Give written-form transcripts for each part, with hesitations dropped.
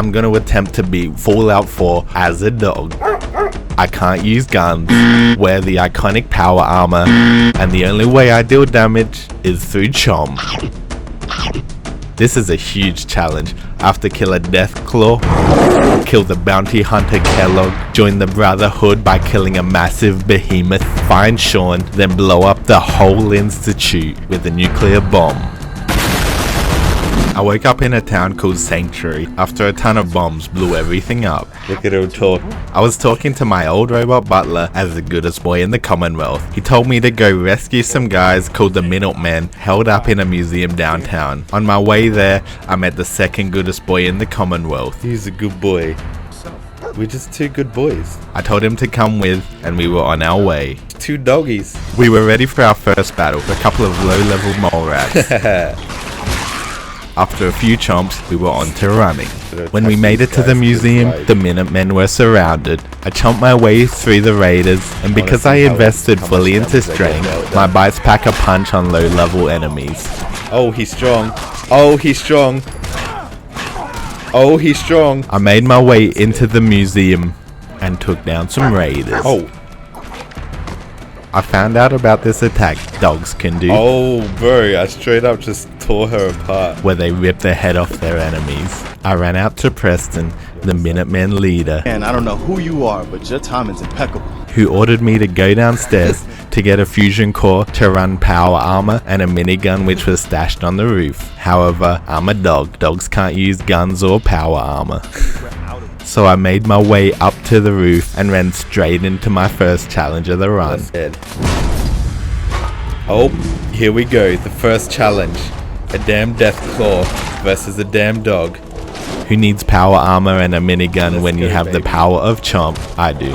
I'm gonna attempt to beat Fallout 4 as a dog. I can't use guns, wear the iconic power armor, and the only way I deal damage is through chomp. This is a huge challenge. I have to kill a Deathclaw, kill the bounty hunter Kellogg, join the Brotherhood by killing a massive behemoth, find Sean, then blow up the whole institute with a nuclear bomb. I woke up in a town called Sanctuary after a ton of bombs blew everything up. Look at him talk. I was talking to my old robot butler as the goodest boy in the Commonwealth. He told me to go rescue some guys called the Minutemen held up in a museum downtown. On my way there, I met the second goodest boy in the Commonwealth. He's a good boy. We're just two good boys. I told him to come with, and we were on our way. Two doggies. We were ready for our first battle, a couple of low-level mole rats. After a few chomps, we were on to running. When we made it to the museum, the Minutemen were surrounded. I chomped my way through the raiders, and because I invested fully into strength, my bites pack a punch on low-level enemies. Oh, he's strong. Oh, he's strong. Oh, he's strong. I made my way into the museum and took down some raiders. Oh. I found out about this attack dogs can do. Oh, bro, I straight up just tore her apart. Where they rip the head off their enemies. I ran out to Preston, the Minutemen leader. And I don't know who you are, but your timing's impeccable. Who ordered me to go downstairs to get a fusion core to run power armor and a minigun which was stashed on the roof. However, I'm a dog. Dogs can't use guns or power armor. So I made my way up to the roof and ran straight into my first challenge of the run. Oh, here we go, the first challenge. A damn Deathclaw versus a damn dog. Who needs power armor and a minigun when you have the power of chomp? I do.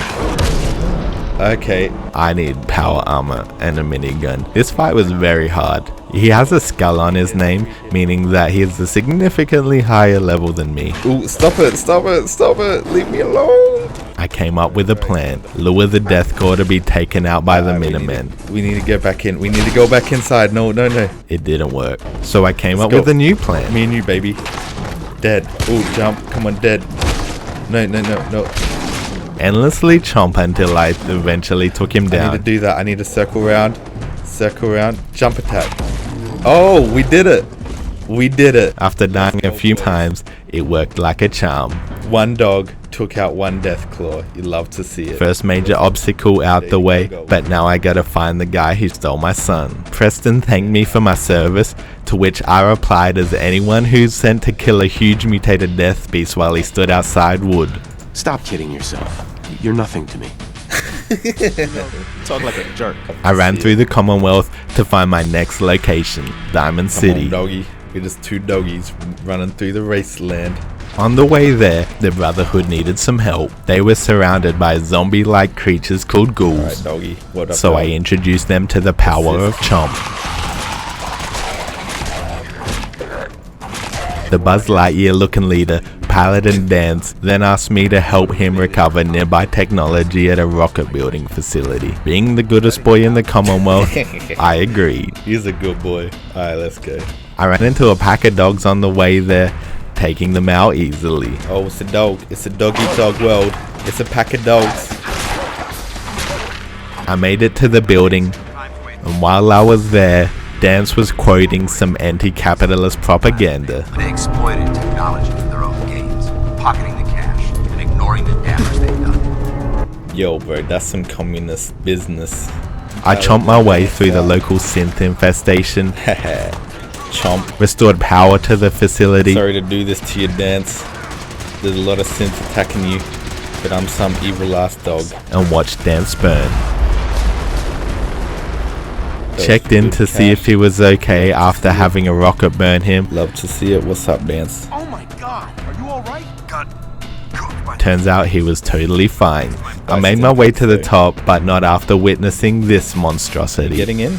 Okay, I need power armor and a minigun. This fight was very hard. He has a skull on his name, meaning that he is a significantly higher level than me. Ooh, stop it, stop it, stop it, leave me alone. I came up with a plan. Lure the Deathcore to be taken out by the Minutemen. We need to get back in. We need to go back inside. No, no, no. It didn't work. So I came up with a new plan. Me and you, baby. Dead. Ooh, jump. Come on, dead. No, no, no, no. Endlessly chomp until I eventually took him down. I need to do that. I need to circle around. Circle around. Jump attack. Oh, we did it. We did it. After dying a few times, it worked like a charm. One dog took out one Deathclaw. You love to see it. First major obstacle out the way, but now I gotta find the guy who stole my son. Preston thanked me for my service, to which I replied as anyone who's sent to kill a huge mutated death beast while he stood outside would. Stop kidding yourself. You're nothing to me. Talk like a jerk. I ran through the Commonwealth to find my next location, Diamond City. Come on, doggy. We're just two doggies running through the wasteland. On the way there, the Brotherhood needed some help. They were surrounded by zombie-like creatures called ghouls. Alright, doggy. What up, so dog? I introduced them to the power of chomp. The Buzz Lightyear-looking leader, Paladin Dance, then asked me to help him recover nearby technology at a rocket building facility. Being the goodest boy in the Commonwealth, I agreed. He's a good boy. Alright, let's go. I ran into a pack of dogs on the way there, taking them out easily. Oh, it's a dog. It's a dog-eat-dog world. It's a pack of dogs. I made it to the building, and while I was there, Dance was quoting some anti-capitalist propaganda. They exploited technology for their own gains, pocketing the cash and ignoring the damage they've done. Yo, bro, that's some communist business. I chomped my way through the local synth infestation. Chomp. Restored power to the facility. Sorry to do this to your Dance. There's a lot of synths attacking you, but I'm some evil ass dog. And watched Dance burn. Checked in to see if he was okay after having a rocket burn him. Love to see it. What's up, Dance? Oh my god, are you alright? God. Turns out he was totally fine. I made my way to the top, but not after witnessing this monstrosity. Getting in?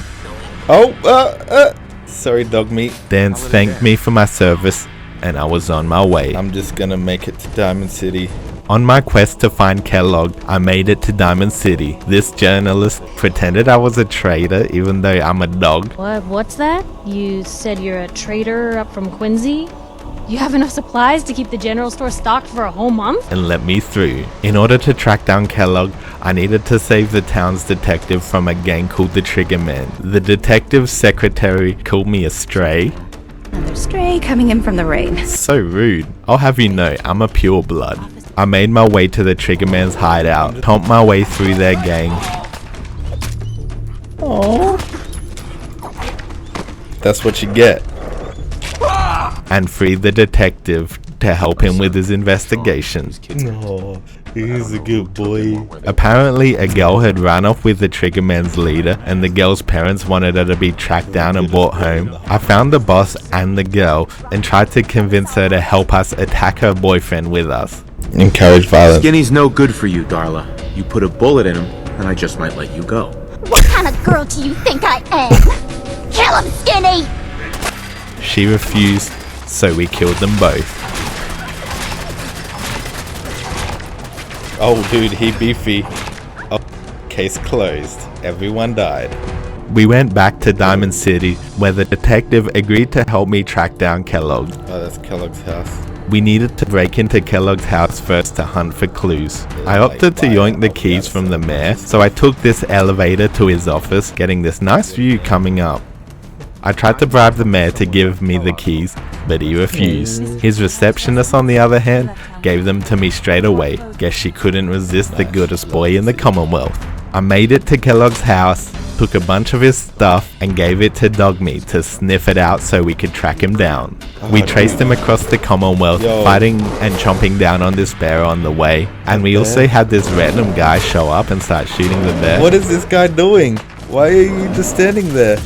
Oh, sorry, dog meat. Dance thanked me for my service, and I was on my way. I'm just gonna make it to Diamond City. On my quest to find Kellogg, I made it to Diamond City. This journalist pretended I was a traitor, even though I'm a dog. What's that? You said you're a traitor up from Quincy? You have enough supplies to keep the general store stocked for a whole month? and let me through. In order to track down Kellogg, I needed to save the town's detective from a gang called the Triggerman. The detective's secretary called me a stray. Another stray coming in from the rain. So rude. I'll have you know, I'm a pure blood. I made my way to the Triggerman's hideout, stomped my way through their gang. That's what you get. And freed the detective to help him with his investigation. Oh, he's a good boy. Apparently, a girl had run off with the Triggerman's leader, and the girl's parents wanted her to be tracked down and brought home. I found the boss and the girl and tried to convince her to help us attack her boyfriend with us. Encourage violence. Skinny's no good for you, Darla. You put a bullet in him, and I just might let you go. What kind of girl do you think I am? Kill him, Skinny! She refused, so we killed them both. Oh, dude, he beefy. Oh, case closed. Everyone died. We went back to Diamond City, where the detective agreed to help me track down Kellogg. Oh, that's Kellogg's house. We needed to break into Kellogg's house first to hunt for clues. I opted to yoink the keys from the mayor, so I took this elevator to his office, getting this nice view coming up. I tried to bribe the mayor to give me the keys, but he refused. His receptionist, on the other hand, gave them to me straight away. Guess she couldn't resist the goodest boy in the Commonwealth. I made it to Kellogg's house, took a bunch of his stuff, and gave it to Dogmeat to sniff it out so we could track him down. We traced him across the Commonwealth, fighting and chomping down on this bear on the way. And we also had this random guy show up and start shooting the bear. What is this guy doing? Why are you just standing there?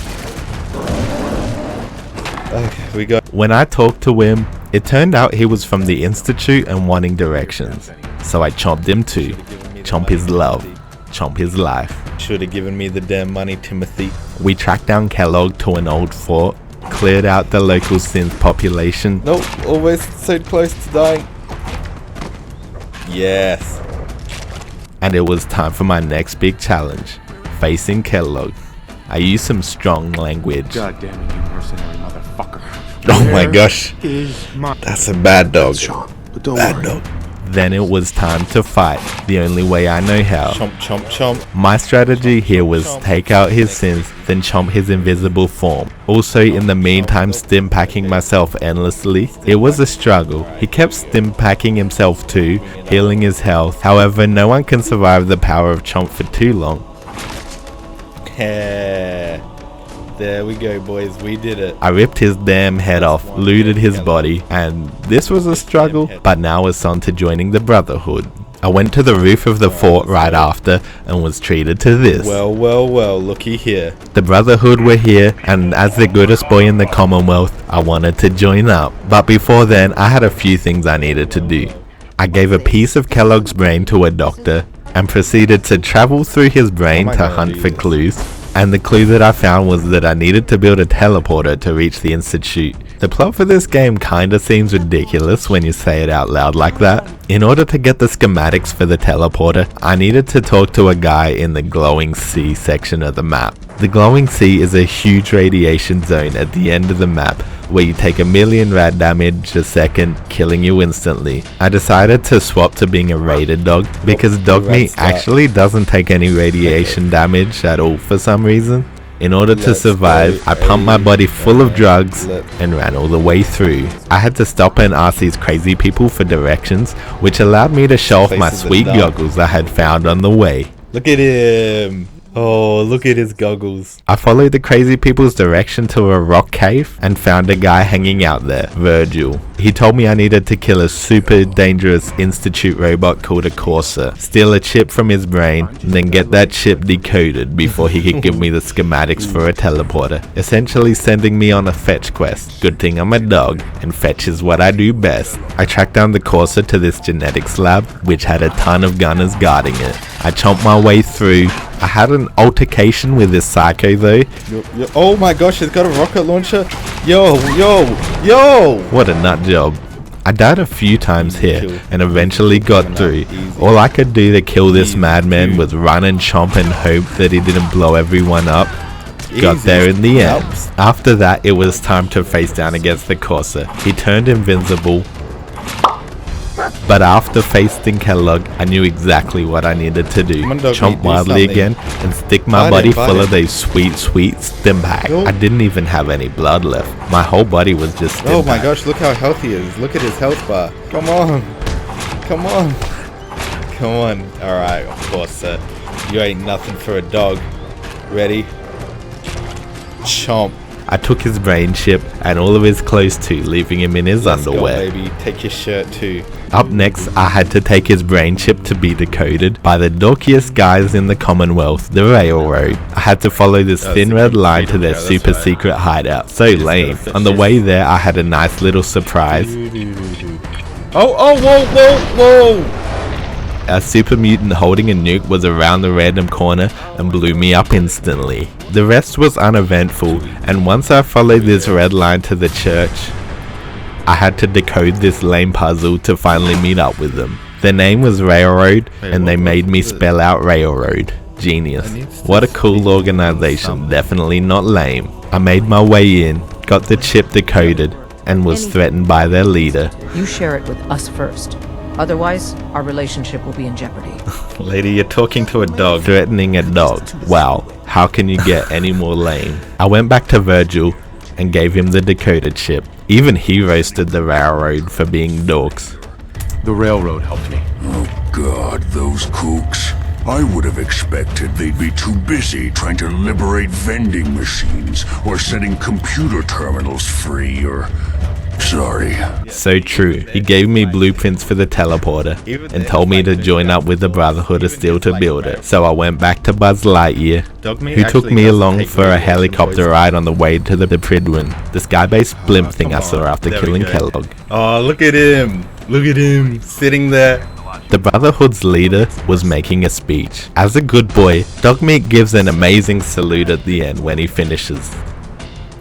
Okay, we got. When I talked to him, it turned out he was from the Institute and wanting directions. So I chomped him too. Chomp his love. Chomp his life. Should have given me the damn money, Timothy. We tracked down Kellogg to an old fort, cleared out the local synth population. Nope, always so close to dying. Yes. And it was time for my next big challenge, facing Kellogg. I used some strong language. God damn it, you mercenary motherfucker. Oh my gosh. That's a bad dog. But don't Bad worry. dog. Then it was time to fight, the only way I know how. Chomp, chomp, chomp. My strategy here was take out his synth, then chomp his invisible form. Also, in the meantime, stim packing myself endlessly. It was a struggle. He kept stim packing himself too, healing his health. However, no one can survive the power of chomp for too long. There we go, boys. We did it. I ripped his damn head off, looted his body, and this was a struggle, but now it's on to joining the Brotherhood. I went to the roof of the fort right after and was treated to this. Well, well, well, looky here. The Brotherhood were here, and as the goodest boy in the Commonwealth, I wanted to join up. But before then, I had a few things I needed to do. I gave a piece of Kellogg's brain to a doctor, and proceeded to travel through his brain to hunt for clues. And the clue that I found was that I needed to build a teleporter to reach the Institute. The plot for this game kinda seems ridiculous when you say it out loud like that. In order to get the schematics for the teleporter, I needed to talk to a guy in the glowing sea section of the map. The glowing sea is a huge radiation zone at the end of the map where you take 1,000,000 rad damage a second, killing you instantly. I decided to swap to being a raided dog because dog meat actually doesn't take any radiation damage at all for some reason. In order to survive, I pumped my body full of drugs and ran all the way through. I had to stop and ask these crazy people for directions, which allowed me to show off my sweet goggles I had found on the way. Look at him. Oh, look at his goggles. I followed the crazy people's direction to a rock cave and found a guy hanging out there, Virgil. He told me I needed to kill a super dangerous Institute robot called a Corsair, steal a chip from his brain, and then get that chip decoded before he could give me the schematics for a teleporter, essentially sending me on a fetch quest. Good thing I'm a dog, and fetch is what I do best. I tracked down the Corsair to this genetics lab, which had a ton of gunners guarding it. I chomped my way through. I had an altercation with this psycho though. Oh my gosh, he's got a rocket launcher. Yo, yo, yo! What a nut job. I died a few times here and eventually got through. All I could do to kill this madman was run and chomp and hope that he didn't blow everyone up. got Easy. there in the end. Helps. After that, it was time to face down against the Corsair. He turned invincible, but after facing Kellogg, I knew exactly what I needed to do. Come on, dog, Chomp do wildly something. again and stick my Bite body it, bite full it. of those sweet stim pack. Nope. I didn't even have any blood left. My whole body was just stim Oh my pack. gosh, look how healthy he is. Look at his health bar. Come on. Come on. Come on. Alright, of course, you ain't nothing for a dog. Ready? Chomp. I took his brain chip and all of his clothes too, leaving him in his Let's go, underwear. baby. Take your shirt too. Up next, I had to take his brain chip to be decoded by the dorkiest guys in the Commonwealth, the Railroad. I had to follow this thin red line to their super secret hideout. So lame. On the way there, I had a nice little surprise. Oh, whoa. A super mutant holding a nuke was around the random corner and blew me up instantly. The rest was uneventful, and once I followed this red line to the church, I had to decode this lame puzzle to finally meet up with them. Their name was Railroad, and they made me spell out Railroad. Genius. What a cool organization, definitely not lame. I made my way in, got the chip decoded, and was threatened by their leader. You share it with us first. Otherwise, our relationship will be in jeopardy. Lady, you're talking to a dog, threatening a dog. Wow, how can you get any more lame? I went back to Virgil and gave him the decoded chip. Even he roasted the Railroad for being dorks. The railroad helped me. Oh God, those kooks. I would have expected they'd be too busy trying to liberate vending machines or setting computer terminals free or... Sorry. So true. He gave me blueprints for the teleporter and told me to join up with the Brotherhood of Steel to build it. So I went back to Buzz Lightyear, who took me along for a helicopter ride on the way to the Pridwin, the sky-based blimp thing I saw after killing Kellogg. Oh, look at him. Look at him sitting there. The Brotherhood's leader was making a speech. As a good boy, Dogmeat gives an amazing salute at the end when he finishes.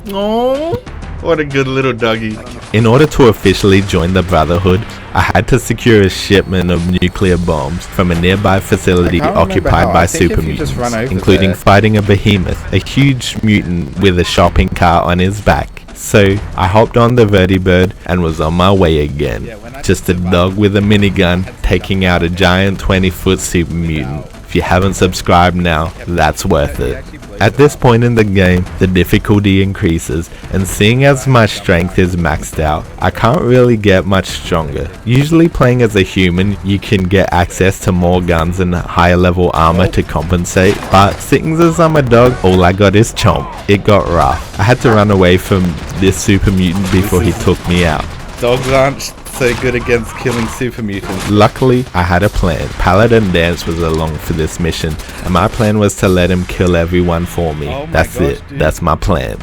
Oh, what a good little doggy. In order to officially join the Brotherhood, I had to secure a shipment of nuclear bombs from a nearby facility occupied by super mutants, including fighting a behemoth, a huge mutant with a shopping cart on his back. So I hopped on the vertibird and was on my way again. Just a dog with a minigun taking out a giant 20-foot super mutant. If you haven't subscribed now, that's worth it. At this point in the game, the difficulty increases, and seeing as my strength is maxed out, I can't really get much stronger. Usually playing as a human, you can get access to more guns and higher level armor to compensate, but seeing as I'm a dog, all I got is Chomp. It got rough. I had to run away from this super mutant before he took me out. Dogs aren't so good against killing super mutants. Luckily, I had a plan. Paladin Dance was along for this mission, and my plan was to let him kill everyone for me. Oh my That's gosh, it. dude. That's my plan.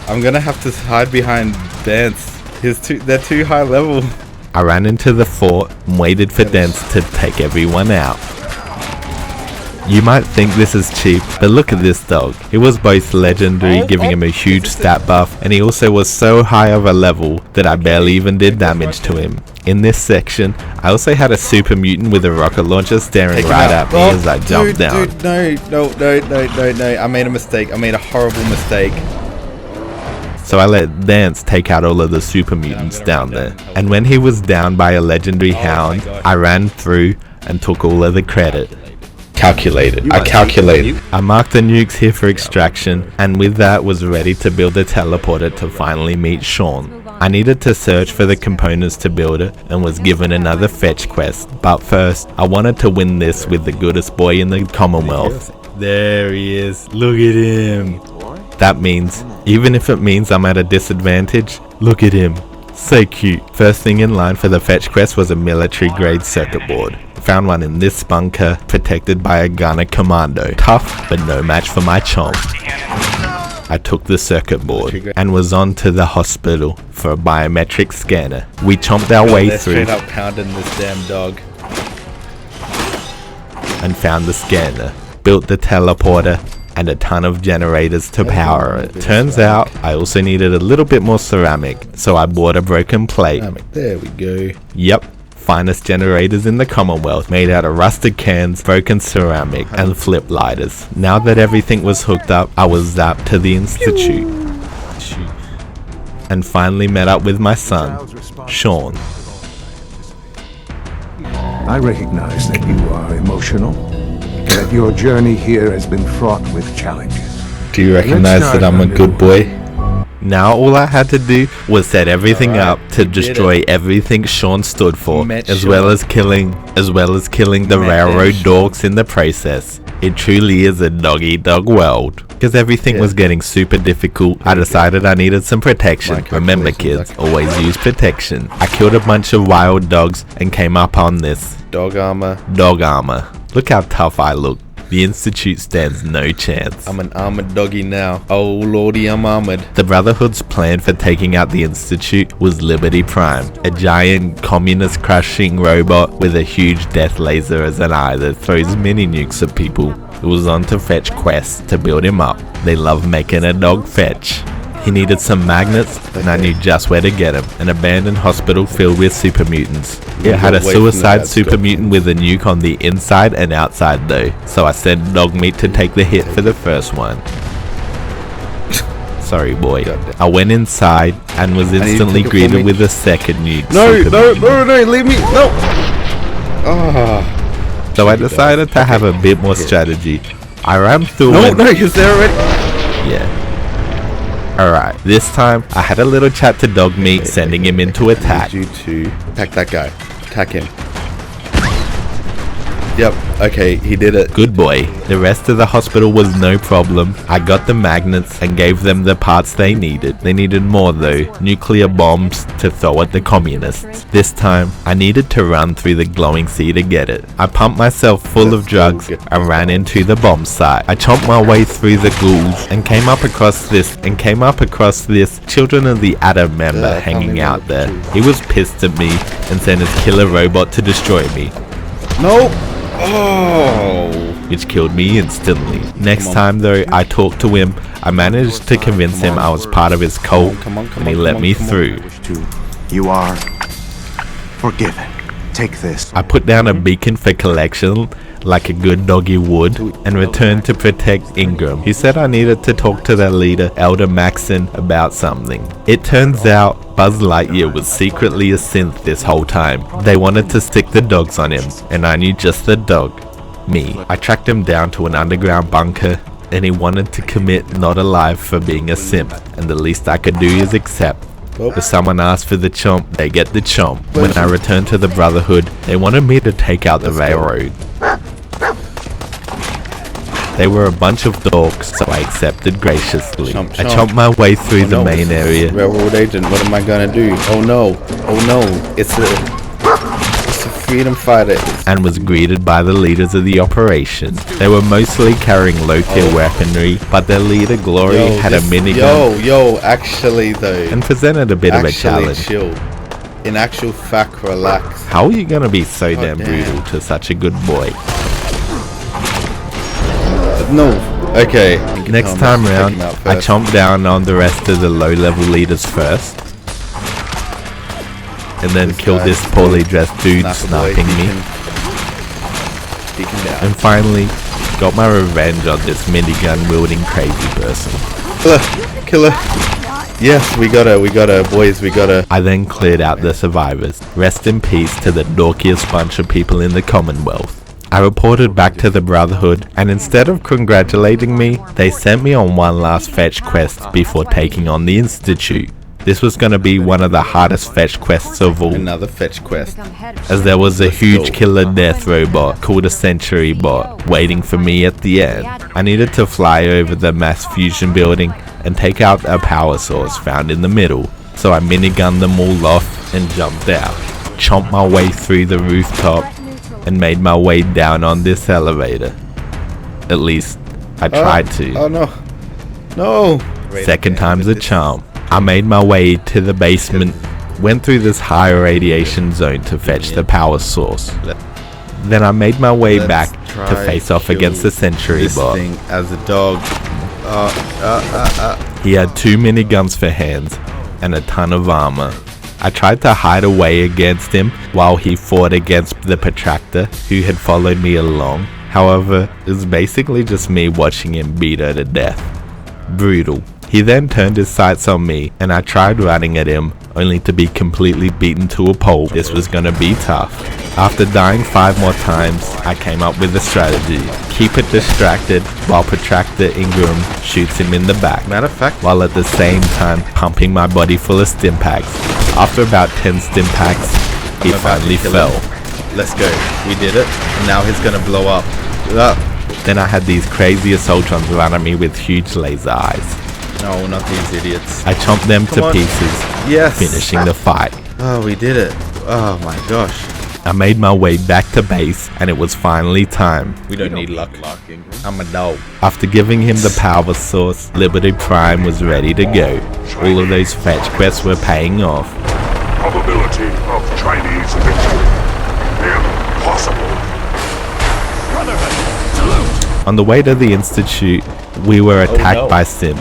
I'm gonna have to hide behind Dance. They're too high level. I ran into the fort and waited for Dance to take everyone out. You might think this is cheap, but look at this dog. He was both legendary, giving him a huge stat buff, and he also was so high of a level that I barely even did damage to him. In this section, I also had a super mutant with a rocket launcher staring right at me as I jumped down. Dude, no. I made a mistake. I made a horrible mistake. So I let Dance take out all of the super mutants down there. And when he was down by a legendary hound, I ran through and took all of the credit. Calculated. I calculated. I marked the nukes here for extraction, and with that was ready to build a teleporter to finally meet Sean. I needed to search for the components to build it and was given another fetch quest, but first I wanted to win this with the goodest boy in the Commonwealth. There he is. Look at him. That means, even if it means I'm at a disadvantage, look at him. So cute. First thing in line for the fetch quest was a military grade circuit board. Found one in this bunker, protected by a gunner commando. Tough, but no match for my Chomp. I took the circuit board and was on to the hospital for a biometric scanner. We chomped our way They're through straight up pounding this damn dog. and found the scanner, built the teleporter, and a ton of generators to power it. Turns out I also needed a little bit more ceramic, so I bought a broken plate. There we go. Yep, finest generators in the Commonwealth, made out of rusted cans, broken ceramic, and flip lighters. Now that everything was hooked up, I was zapped to the institute. And finally met up with my son, Sean. I recognize that you are emotional, that your journey here has been fraught with challenges. Do you recognize that I'm a good boy? Now all I had to do was set everything up to destroy everything Sean stood for, as well as killing the railroad dogs in the process. It truly is a dog-eat-dog world. Because everything was getting super difficult, I decided I needed some protection. Remember kids, always use protection. I killed a bunch of wild dogs and came up on this. Dog armor. Dog armor. Look how tough I look. The Institute stands no chance. I'm an armored doggy now. Oh lordy, I'm armored. The Brotherhood's plan for taking out the Institute was Liberty Prime, a giant communist-crushing robot with a huge death laser as an eye that throws mini nukes at people. It was on to fetch quests to build him up. They love making a dog fetch. He needed some magnets, and I knew just where to get him. An abandoned hospital filled with super mutants. It had a suicide super mutant with a nuke on the inside and outside though, so I sent dog meat to take the hit for the first one. Sorry boy. I went inside and was instantly greeted with a second nuke. No, leave me, no! Oh. So I decided to have a bit more strategy. I ran through because they're already... Yeah. Alright, this time I had a little chat to dog meat, sending him into attack. I need you to attack that guy. Attack him. Yep, okay, he did it. Good boy. The rest of the hospital was no problem. I got the magnets and gave them the parts they needed. They needed more though, nuclear bombs to throw at the communists. This time, I needed to run through the glowing sea to get it. I pumped myself full of drugs and ran into the bomb site. I chomped my way through the ghouls and came up across this Children of the Atom member hanging out there. He was pissed at me and sent his killer robot to destroy me. No! Oh, which killed me instantly. Next time though, I talked to him. I managed to convince him I was part of his cult, and he let me through. You are forgiven. Take this. I put down a beacon for collection, like a good doggy would, and returned to protect Ingram. He said I needed to talk to their leader, Elder Maxon, about something. It turns out Buzz Lightyear was secretly a synth this whole time. They wanted to stick the dogs on him, and I knew just the dog, me. I tracked him down to an underground bunker, and he wanted to commit not alive for being a simp, and the least I could do is accept. If someone asked for the chomp, they get the chomp. When I returned to the Brotherhood, they wanted me to take out the railroad. They were a bunch of dogs, so I accepted graciously. I chomped my way through the main area. Railroad agent, what am I gonna do? Oh no, it's a freedom fighter. And was greeted by the leaders of the operation. They were mostly carrying low-tier weaponry, but their leader, Glory, had a minigun. Actually though. And presented a bit of a challenge. Chill. In actual fact, relax. How are you gonna be so damn brutal to such a good boy? No. Okay. Next time round, I chomped down on the rest of the low-level leaders first, and then killed this poorly dressed dude sniping me. And finally, got my revenge on this minigun-wielding crazy person. Killer. Yes, we gotta, boys, we gotta. I then cleared out the survivors. Rest in peace to the dorkiest bunch of people in the Commonwealth. I reported back to the Brotherhood, and instead of congratulating me, they sent me on one last fetch quest before taking on the Institute. This was going to be one of the hardest fetch quests of all. Another fetch quest. As there was a huge killer death robot called a Century Bot waiting for me at the end. I needed to fly over the mass fusion building and take out a power source found in the middle. So I minigunned them all off and jumped out. Chomped my way through the rooftop and made my way down on this elevator. At least, I tried to. Oh no. No! Second time's a charm. I made my way to the basement, went through this high radiation zone to fetch the power source. Then I made my way back to face off against the Century Bot. As a dog. He had 2 miniguns for hands and a ton of armor. I tried to hide away against him while he fought against the protractor who had followed me along. However, it was basically just me watching him beat her to death. Brutal. He then turned his sights on me and I tried running at him, only to be completely beaten to a pulp. This was gonna be tough. After dying 5 more times, I came up with a strategy. Keep it distracted while Protractor Ingram shoots him in the back. Matter of fact, while at the same time pumping my body full of stim packs. After about 10 stim packs, he finally fell. Let's go. We did it. And now he's gonna blow up. Then I had these crazy Assaultrons run at me with huge laser eyes. No, not these idiots. I chomped them to pieces, Yes. finishing the fight. Oh, we did it. Oh my gosh. I made my way back to base and it was finally time. We don't need luck. I'm a dog. After giving him the power source, Liberty Prime was ready to go. All of those fetch quests were paying off. Probability of Chinese victory. Impossible. On the way to the Institute, we were attacked by Simp.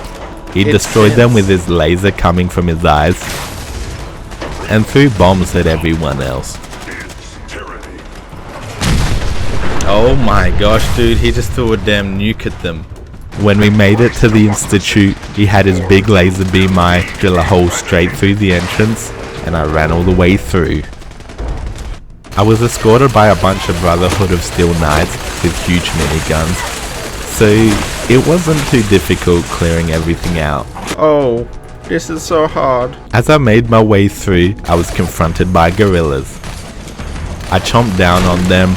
He destroyed them with his laser coming from his eyes and threw bombs at everyone else. Oh my gosh, dude, he just threw a damn nuke at them. When we made it to the Institute, he had his big laser beam eye drill a hole straight through the entrance, and I ran all the way through. I was escorted by a bunch of Brotherhood of Steel Knights with huge miniguns, so it wasn't too difficult clearing everything out. Oh, this is so hard. As I made my way through, I was confronted by gorillas. I chomped down on them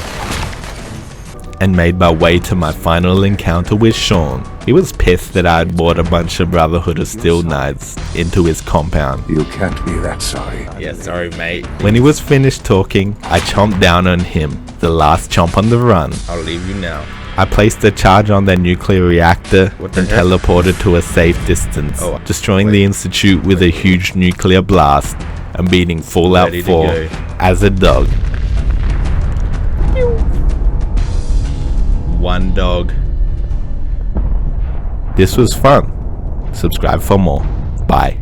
and made my way to my final encounter with Sean. He was pissed that I had brought a bunch of Brotherhood of Steel Knights into his compound. You can't be that sorry. Yeah, sorry mate. When he was finished talking, I chomped down on him, the last chomp on the run. I'll leave you now. I placed a charge on their nuclear reactor and teleported to a safe distance, destroying the Institute with a huge nuclear blast and beating Fallout 4 as a dog. One dog. This was fun. Subscribe for more. Bye.